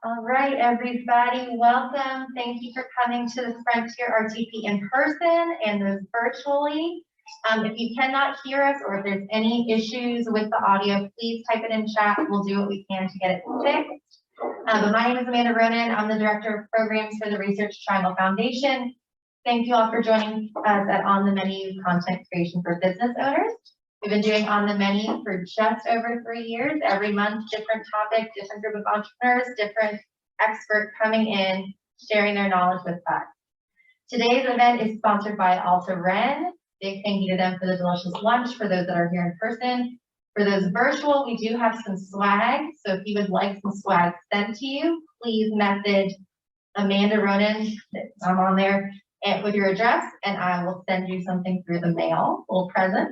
All right, everybody, welcome. Thank you for coming to the Frontier RTP in person and those virtually. If you cannot hear us or if there's any issues with the audio, please type it in chat. We'll do what we can to get it fixed. But my name is Amanda Ronan. I'm the Director of Programs for the Research Triangle Foundation. Thank you all for joining us at On the Menu Content Creation for Business Owners. We've been doing On the Menu for just over 3 years. Every month, different topic, different group of entrepreneurs, different experts coming in, sharing their knowledge with us. Today's event is sponsored by Alta Ren. Big thank you to them for the delicious lunch for those that are here in person. For those virtual, we do have some swag. So if you would like some swag sent to you, please message Amanda Ronan, I'm on there, and with your address, and I will send you something through the mail, a little present.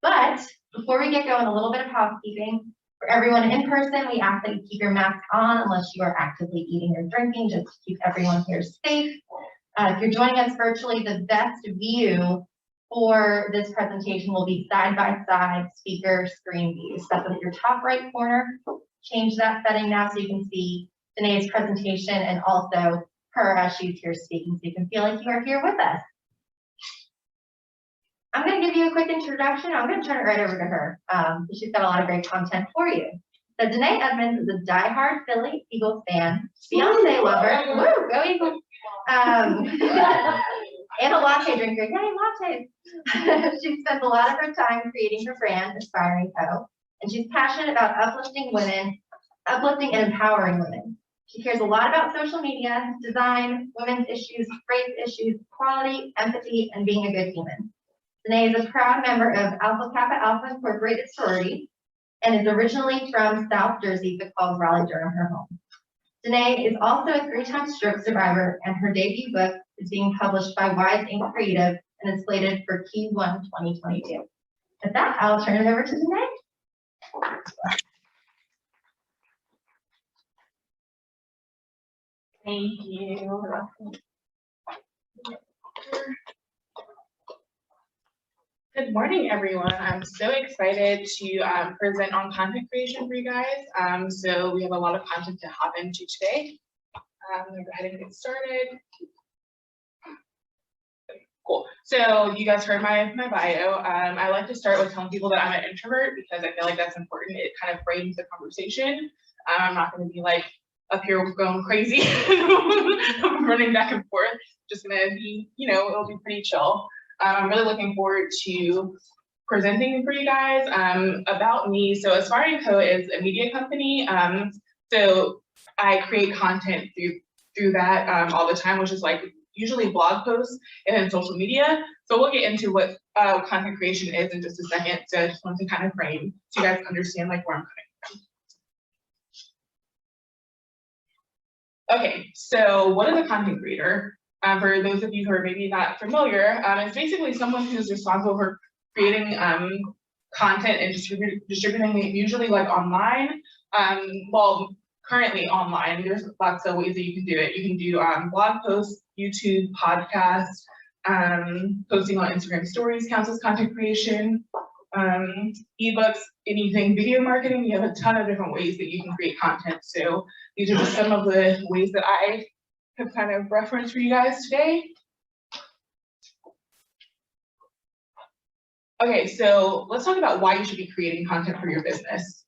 But before we get going, a little bit of housekeeping. For everyone in person, we ask that you keep your mask on unless you are actively eating or drinking, just to keep everyone here safe. If you're joining us virtually, the best view for this presentation will be side-by-side speaker screen view. So that's at your top right corner. Change that setting now so you can see Danae's presentation and also her as she's here speaking, so you can feel like you are here with us. I'm going to give you a quick introduction. I'm going to turn it right over to her. She's got a lot of great content for you. So Danae Edmonds is a diehard Philly Eagles fan, Beyonce lover, woo, go Eagles, and a latte drinker. Yay, lattes! She spends a lot of her time creating her brand, Aspiring Co. And she's passionate about uplifting women, uplifting and empowering women. She cares a lot about social media, design, women's issues, race issues, equality, empathy, and being a good human. Danae is a proud member of Alpha Kappa Alpha Incorporated sorority and is originally from South Jersey but calls Raleigh-Durham her home. Danae is also a 3-time stroke survivor, and her debut book is being published by Wise Inc. Creative and is slated for Q1 2022. With that, I'll turn it over to Danae. Thank you. Good morning, everyone. I'm so excited to present on content creation for you guys. So we have a lot of content to hop into today. I'm gonna go ahead and get started. Cool. So you guys heard my bio. I like to start with telling people that I'm an introvert because I feel like that's important. It kind of frames the conversation. I'm not going to be like up here going crazy, running back and forth. Just gonna be, it'll be pretty chill. I'm really looking forward to presenting for you guys about me. So Aspiring Co is a media company. So I create content through that all the time, which is like usually blog posts and then social media. So we'll get into what content creation is in just a second. So I just want to kind of frame so you guys understand like where I'm coming from. Okay, so what is a content creator? For those of you who are maybe not familiar, it's basically someone who's responsible for creating content and distributing it usually like online. Well, currently online, there's lots of ways that you can do it. You can do blog posts, YouTube, podcasts, posting on Instagram stories counts as content creation, ebooks, anything, video marketing. You have a ton of different ways that you can create content. So these are just some of the ways that I have kind of referenced for you guys today. Okay, so let's talk about why you should be creating content for your business.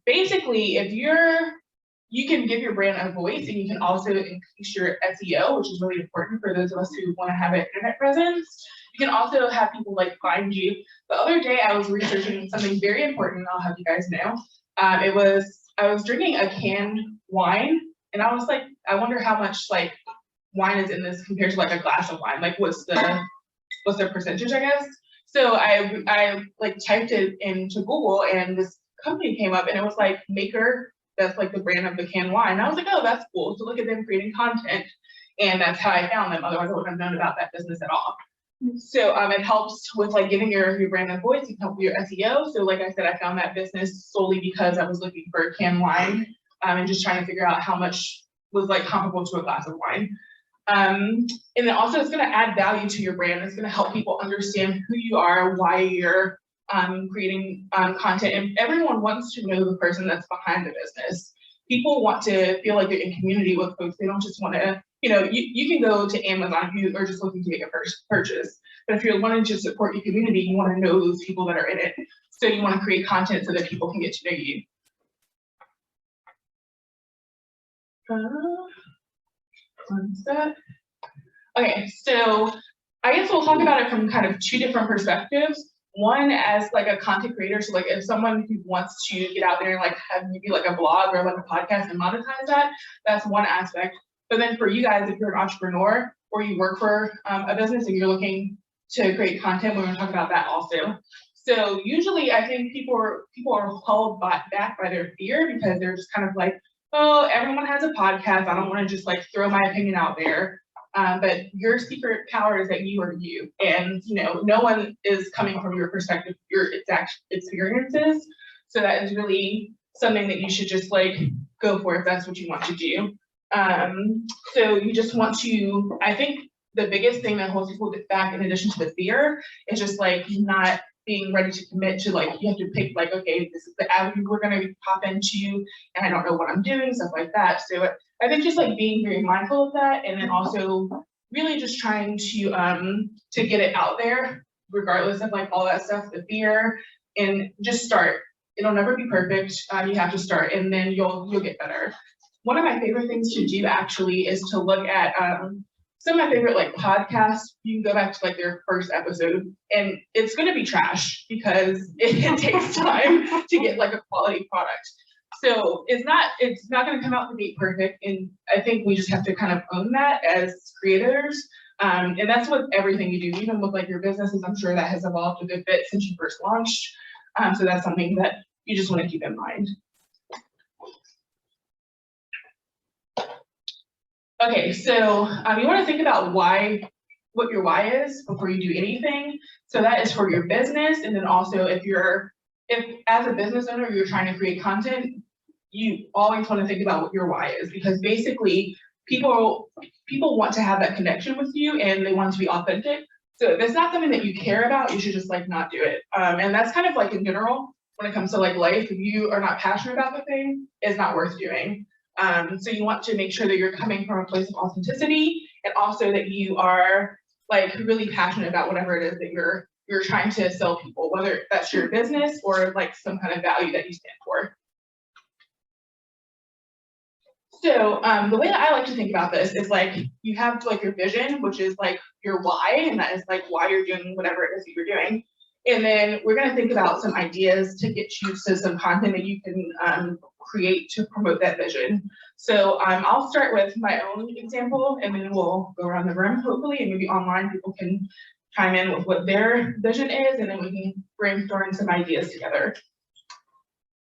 Basically, if you can give your brand a voice, and you can also increase your SEO, which is really important for those of us who want to have an internet presence. You can also have people like find you. The other day I was researching something very important, I'll have you guys know. I was drinking a canned wine, and I was like, I wonder how much like wine is in this compared to like a glass of wine. Like what's the percentage, I guess. So I like typed it into Google, and this company came up, and it was like Maker. That's like the brand of the canned wine. And I was like, oh, that's cool. So look at them creating content. And that's how I found them. Otherwise I wouldn't have known about that business at all. So it helps with like giving your brand a voice. It can help with your SEO. So like I said, I found that business solely because I was looking for a canned wine and just trying to figure out how much was like comparable to a glass of wine. And then also it's going to add value to your brand. It's going to help people understand who you are, why you're creating content, and everyone wants to know the person that's behind the business. People want to feel like they're in community with folks. They don't just want to, you can go to Amazon if you are just looking to make a purchase. But if you're wanting to support your community, you want to know those people that are in it. So you want to create content so that people can get to know you. Okay, so I guess we'll talk about it from kind of two different perspectives. One as like a content creator, so like if someone who wants to get out there and like have maybe like a blog or like a podcast and monetize that, that's one aspect. But then for you guys, if you're an entrepreneur or you work for a business and you're looking to create content, we're going to talk about that also. So usually I think people are held back by their fear because they're just kind of like, oh, everyone has a podcast. I don't want to just like throw my opinion out there. But your secret power is that you are you, and no one is coming from your perspective, your exact experiences. So that is really something that you should just like go for if that's what you want to do. So you just want to, I think the biggest thing that holds people back, in addition to the fear, is just like not being ready to commit to like, you have to pick like, okay, this is the avenue we're going to pop into, and I don't know what I'm doing, stuff like that. So I think just like being very mindful of that, and then also really just trying to get it out there, regardless of like all that stuff, the fear, and just start. It'll never be perfect. You have to start, and then you'll get better. One of my favorite things to do actually is to look at some of my favorite like podcasts. You can go back to like their first episode, and it's going to be trash because it takes time to get like a quality product. So it's not going to come out the gate perfect, and I think we just have to kind of own that as creators. And that's with everything you do, even with like your businesses. I'm sure that has evolved a good bit since you first launched. So that's something that you just want to keep in mind. Okay, so you want to think about what your why is before you do anything. So that is for your business, and then also if as a business owner you're trying to create content, you always want to think about what your why is, because basically people want to have that connection with you and they want it to be authentic. So if it's not something that you care about, you should just like not do it. And that's kind of like in general when it comes to like life. If you are not passionate about the thing, it's not worth doing. So you want to make sure that you're coming from a place of authenticity, and also that you are like really passionate about whatever it is that you're trying to sell people, whether that's your business or like some kind of value that you stand for. So the way that I like to think about this is like you have like your vision, which is like your why, and that is like why you're doing whatever it is that you're doing. And then we're going to think about some ideas to get you to some content that you can create to promote that vision. So I'll start with my own example, and then we'll go around the room, hopefully, and maybe online people can chime in with what their vision is, and then we can brainstorm some ideas together.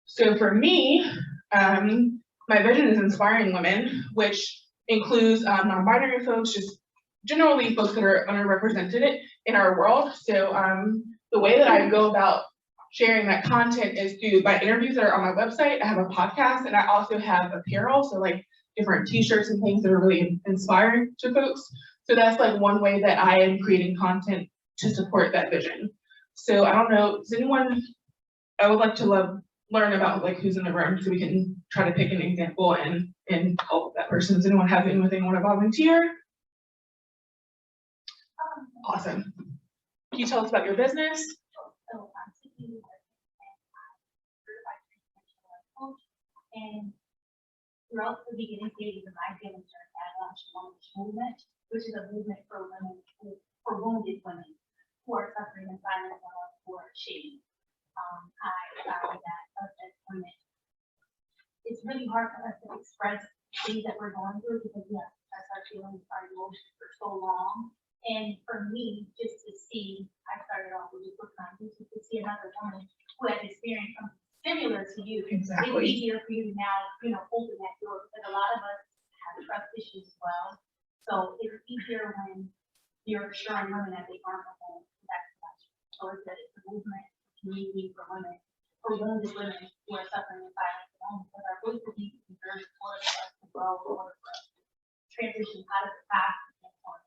So for me, my vision is inspiring women, which includes non-binary folks, just generally folks that are underrepresented in our world. So the way that I go about sharing that content is through my interviews that are on my website. I have a podcast, and I also have apparel, so like different t-shirts and things that are really inspiring to folks. So that's like one way that I am creating content to support that vision. So I don't know, does anyone, I would like to learn about like who's in the room so we can try to pick an example and help that person. Does anyone have anything want to volunteer? Awesome. Can you tell us about your business? So I'm taking certified transformational coach, and throughout the beginning stages of my feelings, I launched the movement, which is a movement for women, for wounded women who are suffering in silence or shame. I found that as women, it's really hard for us to express things that we're going through because we have to express our feelings, our emotions for so long. And for me, just to see, I started off with just just to see another woman who has experienced something similar to you. Exactly. It's easier for you now, open that door, because a lot of us have trust issues as well. So it's easier when you're showing women that they aren't alone. That's much. So it's a movement, community for women, for wounded women who are suffering in silence at home, because our voice will be very important for us to grow, for us to transition out of the past and forward.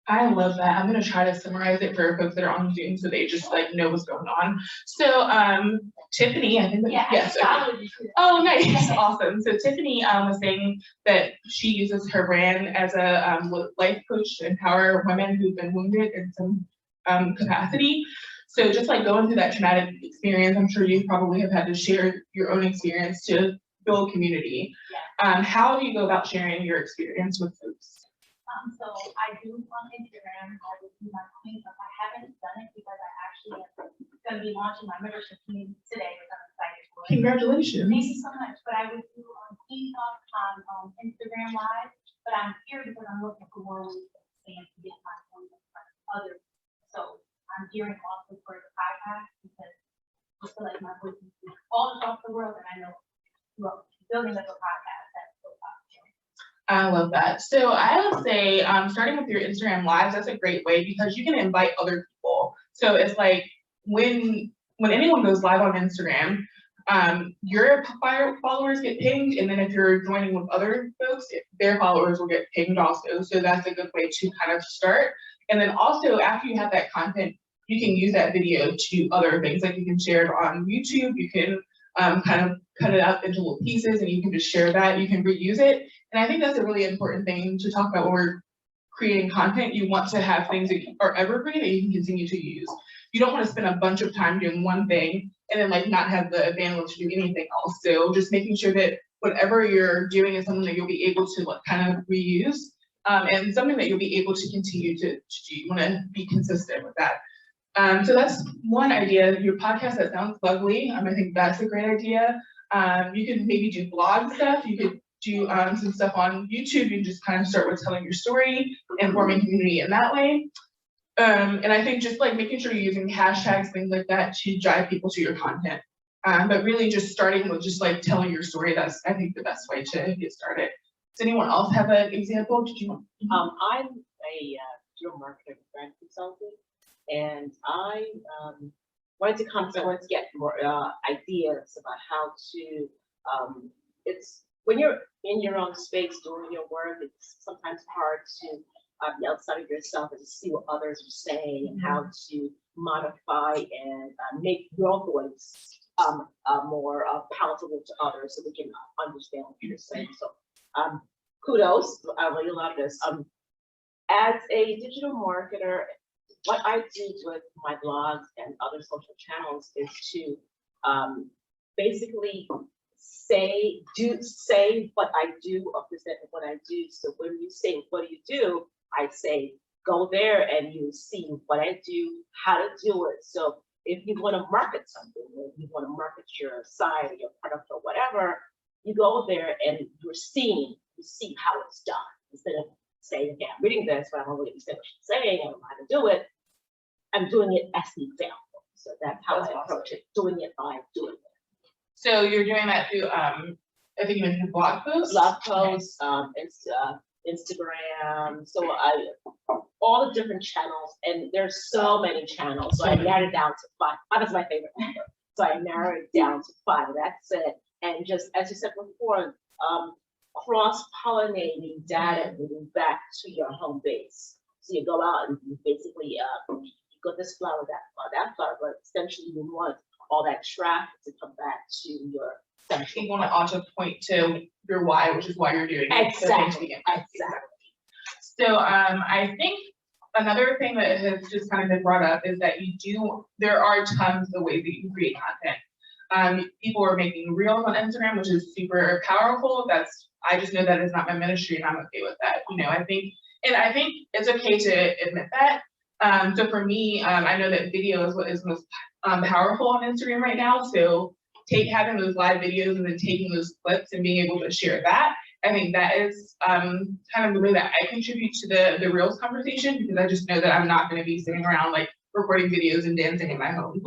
I love that. I'm gonna try to summarize it for folks that are on Zoom so they just like know what's going on. So Tiffany, I think that, Yeah, yes. I followed you too. Oh, nice, awesome. So Tiffany was saying that she uses her brand as a life coach to empower women who've been wounded in some capacity. So just like going through that traumatic experience, I'm sure you probably have had to share your own experience to build community. Yeah. How do you go about sharing your experience with folks? So I do on Instagram, I will do my clean up. I haven't done it because I actually am gonna be launching my membership community today, which I'm excited for. Congratulations. Thank you so much, but I would do clean up on Instagram Live, but I'm here because I'm looking for more ways to expand to get my voice in front of others. So I'm gearing also for the podcast because I feel like my voice is all across the world, and I know building up a podcast, that's so popular. I love that. So I would say, starting with your Instagram lives, that's a great way because you can invite other people. So it's like when anyone goes live on Instagram, your followers get pinged, and then if you're joining with other folks, their followers will get pinged also. So that's a good way to kind of start. And then also after you have that content, you can use that video to other things. Like you can share it on YouTube, you can kind of cut it up into little pieces and you can just share that, you can reuse it. And I think that's a really important thing to talk about when we're creating content. You want to have things that are evergreen that you can continue to use. You don't want to spend a bunch of time doing one thing and then like not have the bandwidth to do anything else. So just making sure that whatever you're doing is something that you'll be able to like, kind of reuse and something that you'll be able to continue to do. You want to be consistent with that. So that's one idea. Your podcast, that sounds lovely. I think that's a great idea. You could maybe do blog stuff. You could do some stuff on YouTube. You can just kind of start with telling your story and forming community in that way. And I think just like making sure you're using hashtags, things like that to drive people to your content. But really just starting with just like telling your story, that's I think the best way to get started. Does anyone else have an example? Did you want? I'm a digital marketer brand consultant, and I wanted to get more ideas about how to. It's when you're in your own space doing your work, it's sometimes hard to be outside of yourself and to see what others are saying and how to modify and make your voice more palatable to others so they can understand what you're saying. So kudos, I really love this. As a digital marketer, what I do with my blogs and other social channels is to basically say what I do or present what I do. So when you say, what do you do? I say, go there and you see what I do, how to do it. So if you want to market something, or you want to market your site or your product or whatever, you go there and you see how it's done. Instead of saying, okay, I'm reading this, but I don't really understand what she's saying, I don't know how to do it. I'm doing it as an example. So that's how I approach it, doing it by doing it. So you're doing that through, I think you mentioned blog posts? Blog posts, Instagram, so all the different channels, and there's so many channels, so I narrowed it down to 5. 5 is my favorite number. So I narrowed it down to 5, that's it. And just, as you said before, cross-pollinating data moving back to your home base. So you go out and you basically, you got this flower, that flower, but essentially you want all that traffic to come back to your central. You want to also point to your why, which is why you're doing it. Exactly. So I think another thing that has just kind of been brought up is that there are tons of ways that you can create content. People are making reels on Instagram, which is super powerful. I just know that is not my ministry and I'm okay with that. I think it's okay to admit that. So for me, I know that video is what is most powerful on Instagram right now. So having those live videos and then taking those clips and being able to share that, I think that is kind of the way that I contribute to the Reels conversation, because I just know that I'm not going to be sitting around like recording videos and dancing in my home.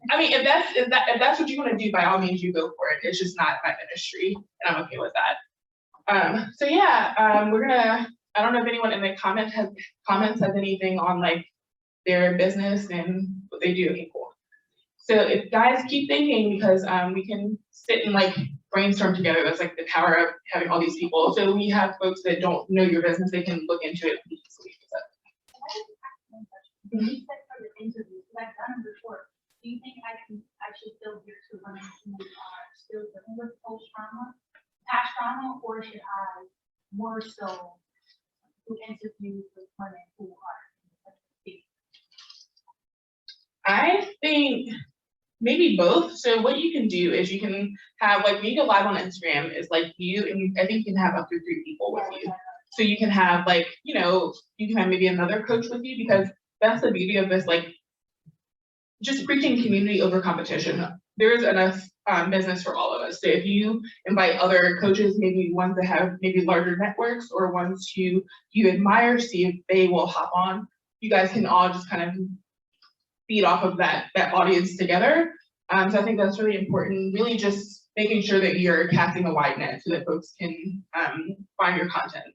I mean, if that's what you want to do, by all means, you go for it. It's just not my ministry, and I'm okay with that. So yeah, I don't know if anyone in the comments has anything on like their business and what they do. Okay, cool. So if guys keep thinking, because we can sit and like brainstorm together. That's like the power of having all these people. So we have folks that don't know your business, they can look into it. You said for the interviews, because I've done them before. Do you think I should still gear to women who are still dealing with post-trauma, past trauma, or should I more so do interviews with women who are in such a state? I think maybe both. So what you can do is you can have like when you go live on Instagram is like you and I think you can have up to 3 people with you. So you can have like, you know, you can have maybe another coach with you because that's the beauty of this, like just preaching community over competition. There is enough business for all of us. So if you invite other coaches, maybe ones that have maybe larger networks or ones who you admire, see if they will hop on, you guys can all just kind of feed off of that audience together. So I think that's really important, really just making sure that you're casting a wide net so that folks can find your content.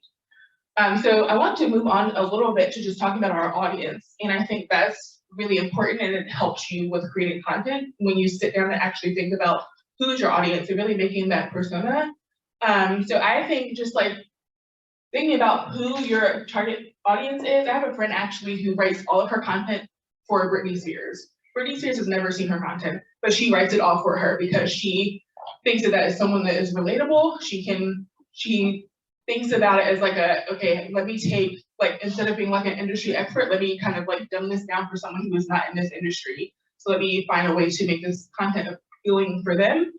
So I want to move on a little bit to just talking about our audience. And I think that's really important and it helps you with creating content when you sit down and actually think about who is your audience and really making that persona. So I think just like thinking about who your target audience is. I have a friend actually who writes all of her content for Britney Spears. Britney Spears has never seen her content, but she writes it all for her because she thinks that is someone that is relatable. She thinks about it as like okay, let me take, like, instead of being like an industry expert, let me kind of like dumb this down for someone who is not in this industry. So let me find a way to make this content appealing for them.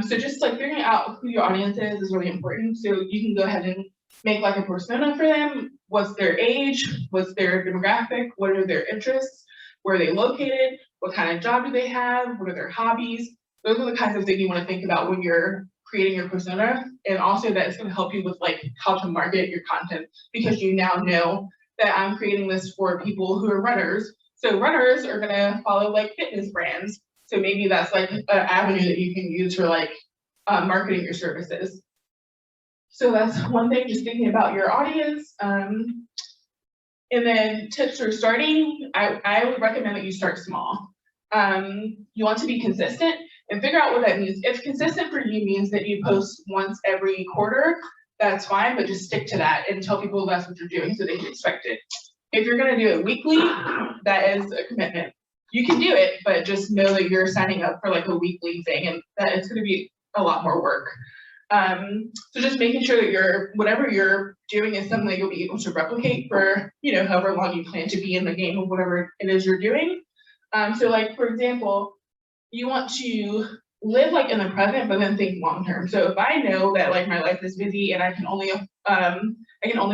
So just like figuring out who your audience is really important. So you can go ahead and make like a persona for them. What's their age? What's their demographic? What are their interests? Where are they located? What kind of job do they have? What are their hobbies? Those are the kinds of things you want to think about when you're creating your persona. And also that it's going to help you with like how to market your content because you now know that I'm creating this for people who are runners. So runners are going to follow like fitness brands. So maybe that's like an avenue that you can use for like marketing your services. So that's one thing, just thinking about your audience. And then tips for starting, I would recommend that you start small. You want to be consistent and figure out what that means. If consistent for you means that you post once every quarter, that's fine, but just stick to that and tell people that's what you're doing so they can expect it. If you're gonna do it weekly, that is a commitment. You can do it, but just know that you're signing up for like a weekly thing and that it's gonna be a lot more work. So just making sure that whatever you're doing is something that you'll be able to replicate for, you know, however long you plan to be in the game of whatever it is you're doing. So like, for example, you want to live like in the present, but then think long term. So if I know that like my life is busy and I can only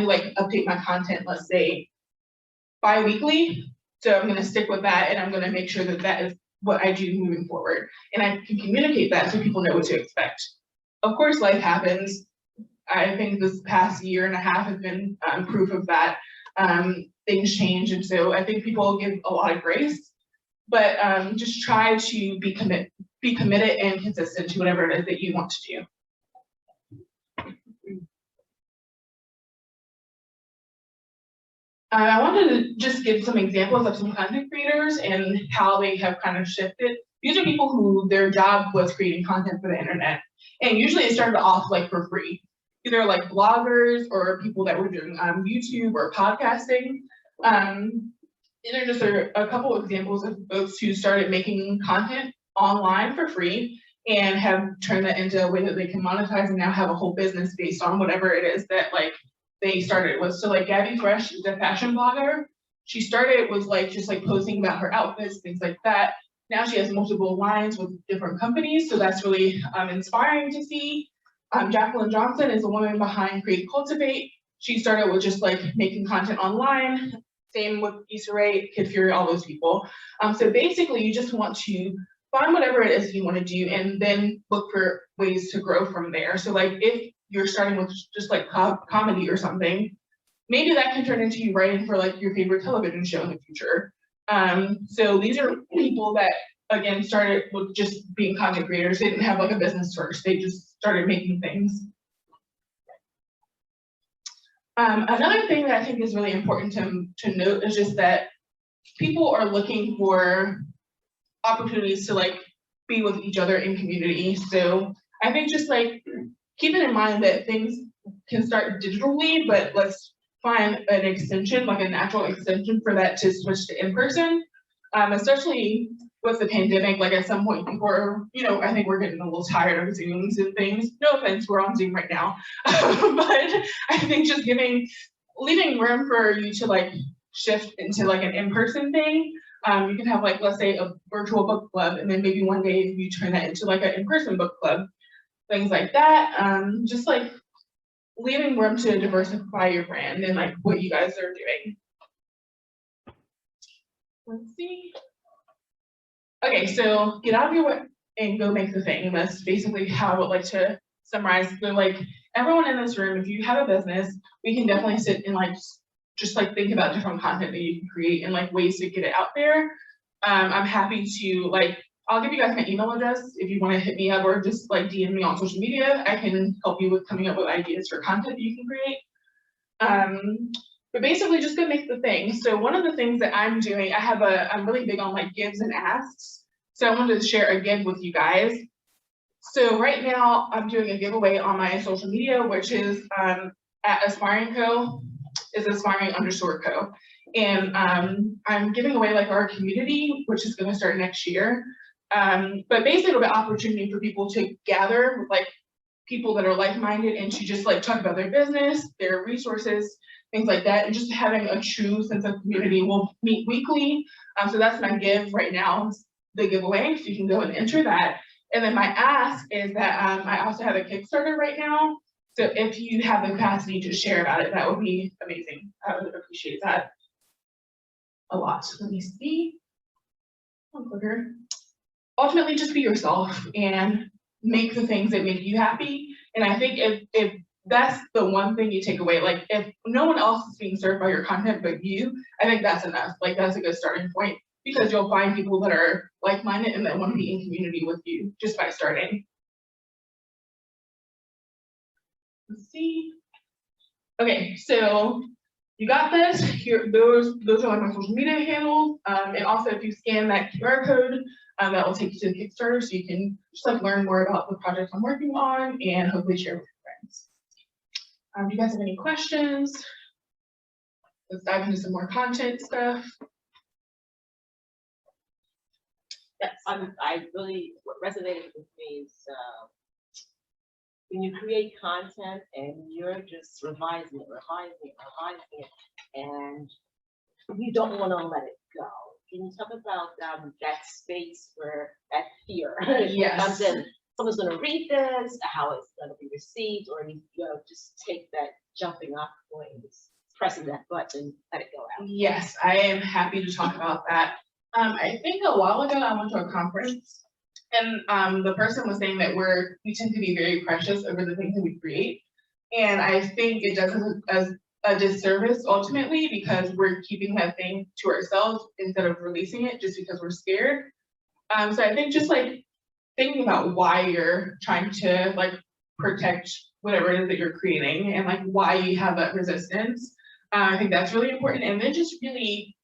like update my content, let's say bi-weekly. So I'm going to stick with that and I'm going to make sure that that is what I do moving forward. And I can communicate that so people know what to expect. Of course, life happens. I think this past year and a half has been proof of that. Things change. And so I think people give a lot of grace, but just try to be committed and consistent to whatever it is that you want to do. I wanted to just give some examples of some content creators and how they have kind of shifted. These are people who their job was creating content for the internet. And usually it started off like for free, either like bloggers or people that were doing YouTube or podcasting. These are just a couple of examples of folks who started making content online for free and have turned that into a way that they can monetize and now have a whole business based on whatever it is that like they started with. So like Gabby Fresh is a fashion blogger. She started with like just like posting about her outfits, things like that. Now she has multiple lines with different companies, so that's really inspiring to see. Jacqueline Johnson is the woman behind Create Cultivate. She started with just like making content online. Same with Issa Rae, Kid Fury, all those people. So basically, you just want to find whatever it is you want to do, and then look for ways to grow from there. So like if you're starting with just like comedy or something, maybe that can turn into you writing for like your favorite television show in the future. So these are people that, again, started with just being content creators. They didn't have like a business first. They just started making things. Another thing that I think is really important to note is just that people are looking for opportunities to like be with each other in community. So I think just like keeping in mind that things can start digitally, but let's find an extension, like a natural extension for that to switch to in-person. Especially with the pandemic, like at some point people are, I think we're getting a little tired of Zooms and things. No offense, we're on Zoom right now. But I think just leaving room for you to like shift into like an in-person thing. You can have like, let's say a virtual book club, and then maybe one day you turn that into like an in-person book club, things like that. Just like leaving room to diversify your brand and like what you guys are doing. Let's see. Okay, so get out of your way and go make the thing. That's basically how I would like to summarize. So like everyone in this room, if you have a business, we can definitely sit and like just like think about different content that you can create and like ways to get it out there. I'm happy to like, I'll give you guys my email address if you want to hit me up or just like DM me on social media. I can help you with coming up with ideas for content that you can create. But basically just go make the thing. So one of the things that I'm doing, I'm really big on like gives and asks. So I wanted to share a give with you guys. So right now I'm doing a giveaway on my social media, which is at Aspiring Co. is aspiring_co. And I'm giving away like our community, which is going to start next year. But basically it'll be an opportunity for people to gather with like people that are like-minded and to just like talk about their business, their resources, things like that, and just having a true sense of community. We'll meet weekly. So that's my give right now, the giveaway. So you can go and enter that. And then my ask is that I also have a Kickstarter right now. So if you have the capacity to share about it, that would be amazing. I would appreciate that a lot. Let me see. Ultimately, just be yourself and make the things that make you happy. And I think if that's the one thing you take away, like if no one else is being served by your content but you, I think that's enough. Like that's a good starting point because you'll find people that are like-minded and that want to be in community with you just by starting. Let's see. Okay, so you got this. Here, those are like my social media handles. And also if you scan that QR code, that will take you to the Kickstarter so you can just like learn more about the project I'm working on and hopefully share with your friends. Do you guys have any questions? Let's dive into some more content stuff. Yes, what resonated with me is when you create content and you're just revising it, and you don't want to let it go. Can you talk about that space where that fear comes in? Someone's going to read this, how it's going to be received, or you just take that jumping off point, pressing that button, let it go out. Yes, I am happy to talk about that. I think a while ago I went to a conference and the person was saying that we tend to be very precious over the things that we create. And I think it does us as a disservice ultimately because we're keeping that thing to ourselves instead of releasing it just because we're scared. So I think just like thinking about why you're trying to like protect whatever it is that you're creating and like why you have that resistance. I think that's really important. And then just really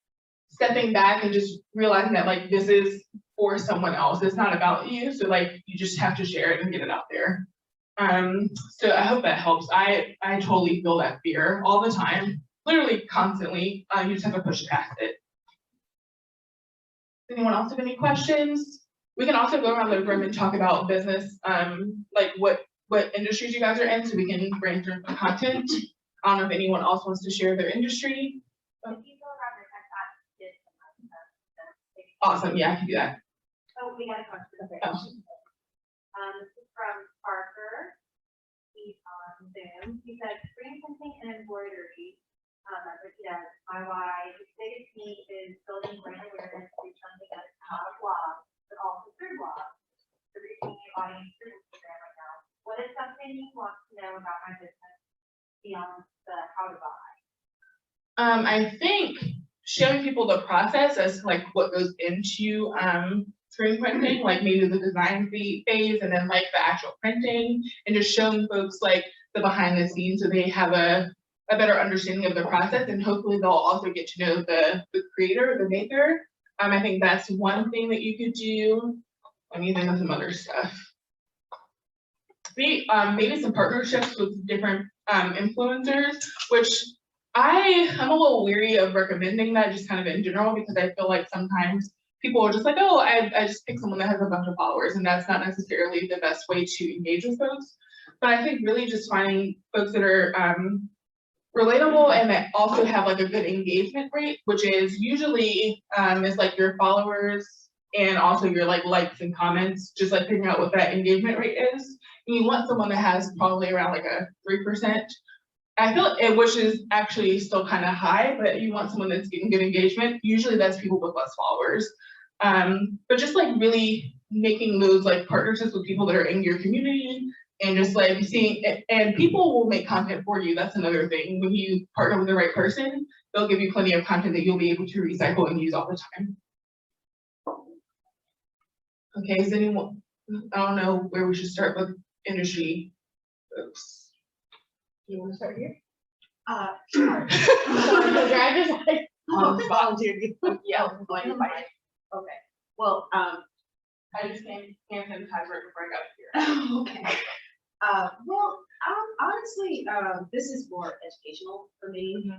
stepping back and just realizing that like this is for someone else. It's not about you. So like you just have to share it and get it out there. So I hope that helps. I totally feel that fear all the time, literally constantly. You just have to push past it. Anyone else have any questions? We can also go around the room and talk about business, like what industries you guys are in so we can brainstorm some content. I don't know if anyone else wants to share their industry. Awesome, yeah, I can do that. Oh, we got a question. Okay. Oh. This is from Parker. He's on Zoom. He said, screen printing and embroidery. That's what he does. My why, his biggest need is building brand awareness through something that's not a blog, but also through blogs. So reaching new audience through Instagram right now. What is something you want to know about my business beyond the how to buy? I think showing people the process as like what goes into screen printing, like maybe the design phase and then like the actual printing, and just showing folks like the behind the scenes so they have a better understanding of the process, and hopefully they'll also get to know the creator, the maker. I think that's one thing that you could do. I mean, think of some other stuff. Maybe some partnerships with different influencers, which I'm a little weary of recommending that just kind of in general, because I feel like sometimes people are just like, oh, I just pick someone that has a bunch of followers, and that's not necessarily the best way to engage with folks. But I think really just finding folks that are relatable and that also have like a good engagement rate, which is usually is like your followers and also your like likes and comments, just like figuring out what that engagement rate is. And you want someone that has probably around like a 3%. I feel it, which is actually still kind of high, but you want someone that's getting good engagement. Usually that's people with less followers. But just like really making those like partnerships with people that are in your community and just like seeing it, and people will make content for you. That's another thing. When you partner with the right person, they'll give you plenty of content that you'll be able to recycle and use all the time. Okay, is anyone, I don't know where we should start with industry folks. You want to start here? Sure. I just like On the spot. yeah, like, okay. Well, I just came sanitizer right before I got here. okay. Well, honestly, this is more educational for me.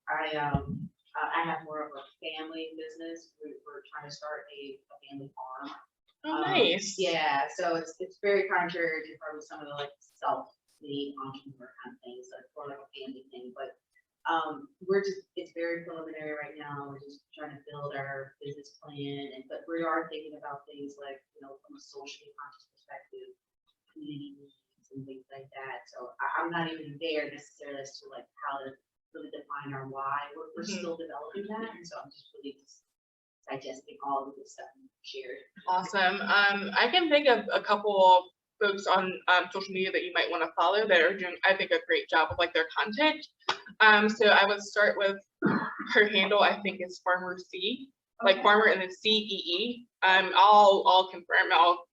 I have more of a family business. We're trying to start a family farm. Oh, nice. Yeah, so it's very contrary to probably some of the like self-made entrepreneur kind of things, like more like a family thing. But it's very preliminary right now. We're just trying to build our business plan, but we are thinking about things like, from a socially conscious perspective, community needs and things like that. So I'm not even there necessarily as to like how to really define our why. We're still developing that, and so I'm just really digesting all of this stuff you shared. Awesome. I can think of a couple of folks on social media that you might want to follow that are doing, I think, a great job with like their content. So I would start with her handle. I think is Farmer C, like Farmer and then CEE. I'll confirm. I'll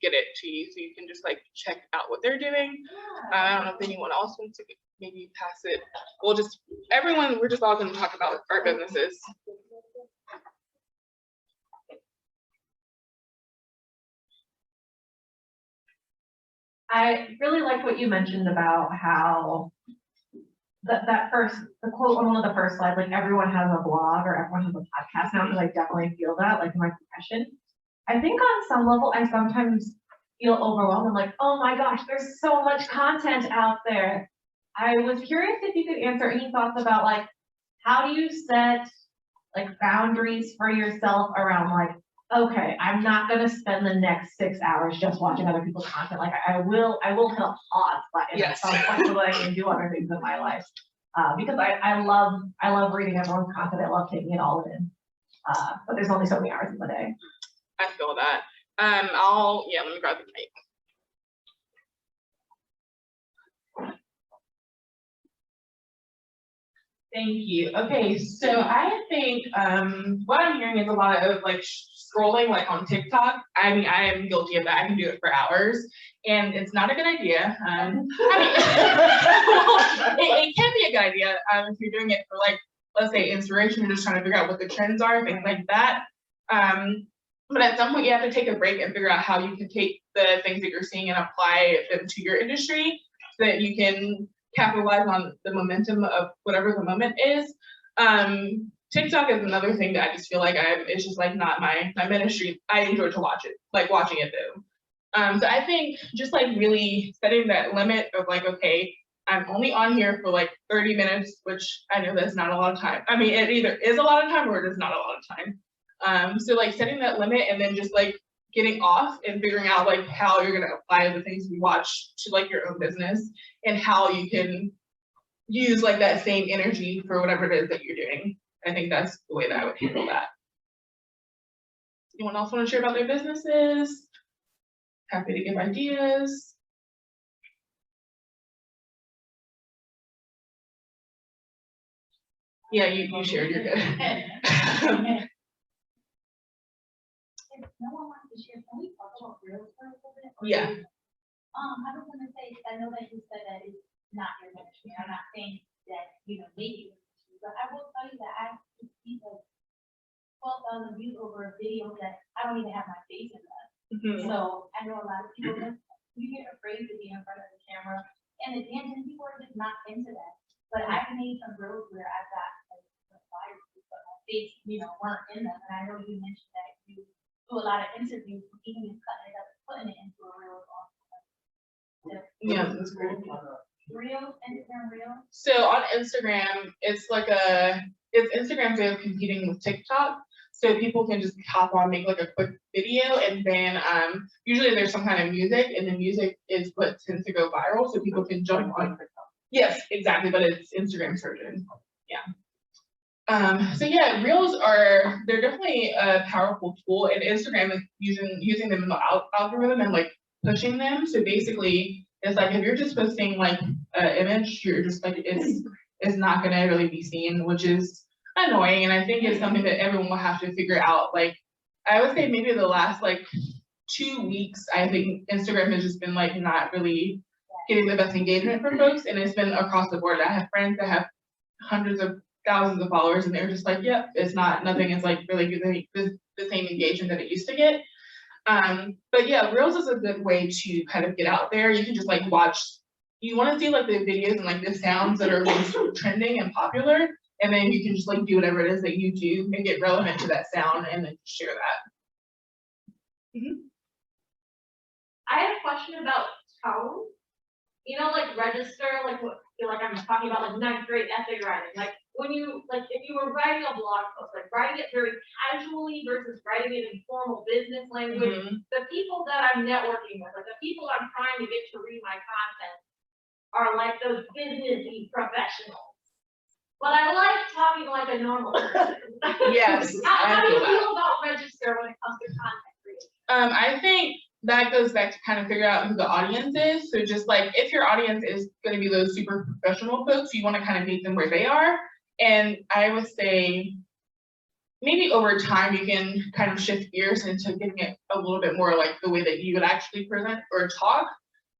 get it to you so you can just like check out what they're doing. I don't know if anyone else wants to maybe pass it. We're just all going to talk about our businesses. I really liked what you mentioned about how the quote on one of the first slides, like everyone has a blog or everyone has a podcast now, because I definitely feel that, like in my profession. I think on some level, I sometimes feel overwhelmed. I'm like, oh my gosh, there's so much content out there. I was curious if you could answer any thoughts about like, how do you set like boundaries for yourself around like, okay, I'm not going to spend the next 6 hours just watching other people's content. Like I will hit a pause button at some point so that I can do other things in my life. Because I love reading everyone's content. I love taking it all in. But there's only so many hours in the day. I feel that. Let me grab the mic. Thank you. Okay, so I think what I'm hearing is a lot of like scrolling like on TikTok. I mean, I am guilty of that. I can do it for hours, and it's not a good idea. It can be a good idea if you're doing it for like, let's say, inspiration. You're just trying to figure out what the trends are, things like that. But at some point, you have to take a break and figure out how you can take the things that you're seeing and apply them to your industry so that you can capitalize on the momentum of whatever the moment is. TikTok is another thing that I just feel like it's just like not my ministry. I enjoy to watch it, like watching it though. So I think just like really setting that limit of like, okay, I'm only on here for like 30 minutes, which I know that's not a lot of time. I mean, it either is a lot of time or it is not a lot of time. So like setting that limit and then just like getting off and figuring out like how you're going to apply the things you watch to like your own business and how you can use like that same energy for whatever it is that you're doing. I think that's the way that I would handle that. Anyone else want to share about their businesses? Happy to give ideas. Yeah, you shared, you're good. If no one wants to share, can we talk about real estate a little bit? Yeah. I was gonna say, I know that you said that it's not your ministry. I'm not saying that, maybe, but I will tell you that I see like 12,000 views over a video that I don't even have my face in that. So I know a lot of people you get afraid to be in front of the camera, and the dancing people are just not into that. But I've made some reels where I've got like the flyers, but my face, weren't in them. And I know you mentioned that you do a lot of interviews, even just cutting it up, and putting it into a reel is awesome. Yeah, that's great. Reels, Instagram reels. So on Instagram, it's Instagram's way of competing with TikTok. So people can just hop on, make like a quick video, and then usually there's some kind of music, and the music is what tends to go viral, so people can jump on. Yes, exactly, but it's Instagram's version. Yeah. So yeah, Reels they're definitely a powerful tool, and Instagram is using them in the algorithm and like pushing them. So basically, it's like if you're just posting like an image, you're just like it's not gonna really be seen, which is annoying. And I think it's something that everyone will have to figure out. Like I would say maybe the last like 2 weeks, I think Instagram has just been like not really getting the best engagement from folks, and it's been across the board. I have friends that have hundreds of thousands of followers, and they're just like, yep, nothing is like really getting the same engagement that it used to get. But yeah, Reels is a good way to kind of get out there. You can just like watch, you want to see like the videos and like the sounds that are most trending and popular, and then you can just like do whatever it is that you do, make it relevant to that sound, and then share that. I had a question about tone. Like register, like what, like I'm talking about like ninth grade essay writing. Like when if you were writing a blog post, like writing it very casually versus writing it in formal business language. The people that I'm networking with, like the people I'm trying to get to read my content are like those businessy professionals. But I like talking like a normal person. Yes. How do you feel about register when it comes to content creation? I think that goes back to kind of figure out who the audience is. So just like if your audience is going to be those super professional folks, you want to kind of meet them where they are. And I would say maybe over time you can kind of shift gears into giving it a little bit more like the way that you would actually present or talk.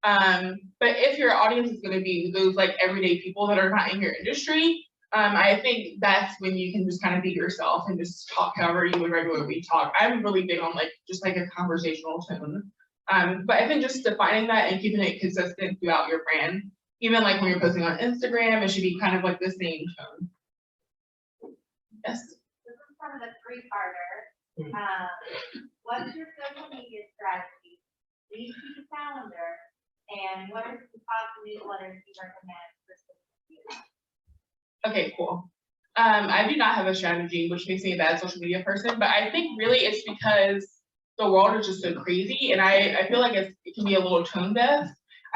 But if your audience is going to be those like everyday people that are not in your industry, I think that's when you can just kind of be yourself and just talk however you would regularly talk. I'm really big on like just like a conversational tone. But I think just defining that and keeping it consistent throughout your brand, even like when you're posting on Instagram, it should be kind of like the same tone. Yes. This is kind of a three-parter. What's your social media strategy? Lead to the calendar, and what are the positive newsletters you recommend for social media? Okay, cool. I do not have a strategy, which makes me a bad social media person, but I think really it's because the world is just so crazy, and I feel like it can be a little tone deaf.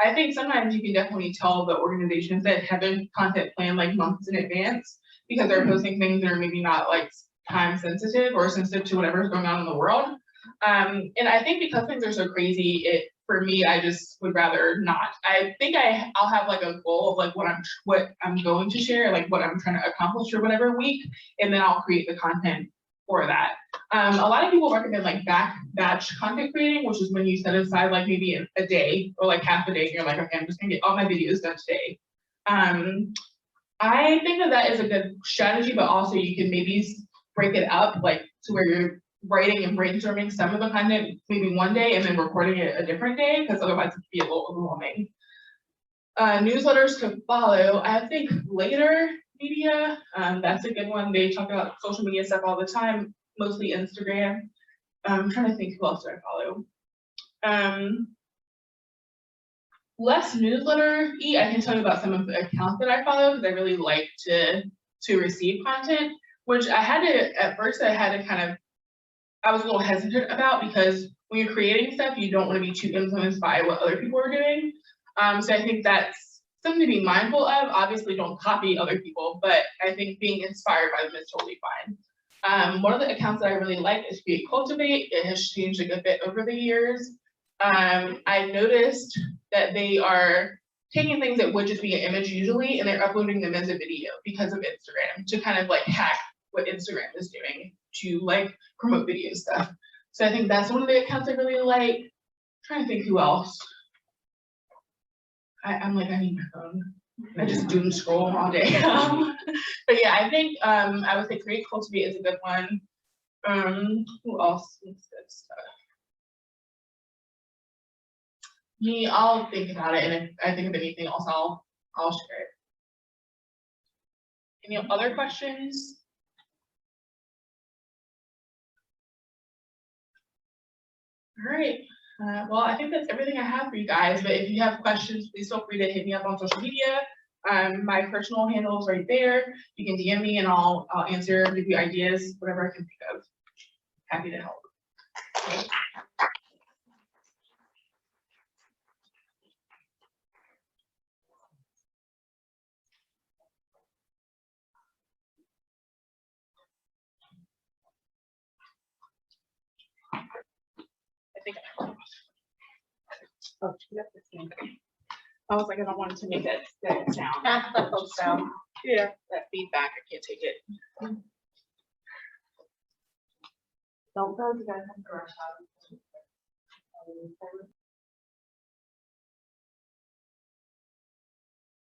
I think sometimes you can definitely tell the organizations that have a content plan like months in advance because they're posting things that are maybe not like time sensitive or sensitive to whatever's going on in the world. And I think because things are so crazy, for me, I just would rather not. I think I'll have like a goal of like what I'm going to share, like what I'm trying to accomplish for whatever week, and then I'll create the content for that. A lot of people recommend like batch content creating, which is when you set aside like maybe a day or like half a day, and you're like, okay, I'm just gonna get all my videos done today. I think that is a good strategy, but also you can maybe break it up like to where you're writing and brainstorming some of the content maybe one day and then recording it a different day, because otherwise it could be a little overwhelming. Newsletters to follow. I think Later Media, that's a good one. They talk about social media stuff all the time, mostly Instagram. I'm trying to think who else do I follow. Less newsletter-y, I can tell you about some of the accounts that I follow because I really like to receive content, which at first I was a little hesitant about, because when you're creating stuff, you don't want to be too influenced by what other people are doing. So I think that's something to be mindful of. Obviously, don't copy other people, but I think being inspired by them is totally fine. One of the accounts that I really like is Create Cultivate. It has changed a good bit over the years. I noticed that they are taking things that would just be an image usually, and they're uploading them as a video because of Instagram, to kind of like hack what Instagram is doing to like promote video stuff. So I think that's one of the accounts I really like. I'm trying to think who else. I'm like, I need my phone. I just doom scroll all day. But yeah, I think I would say Create Cultivate is a good one. Who else needs good stuff? I'll think about it, and if I think of anything else, I'll share it. Any other questions? All right, well, I think that's everything I have for you guys, but if you have questions, please feel free to hit me up on social media. My personal handle is right there. You can DM me and I'll answer, give you ideas, whatever I can think of. Happy to help. I think Oh, yep, that's good. I was like, I don't want it to make that sound. So. Yeah, that feedback, I can't take it. Don't go to guys.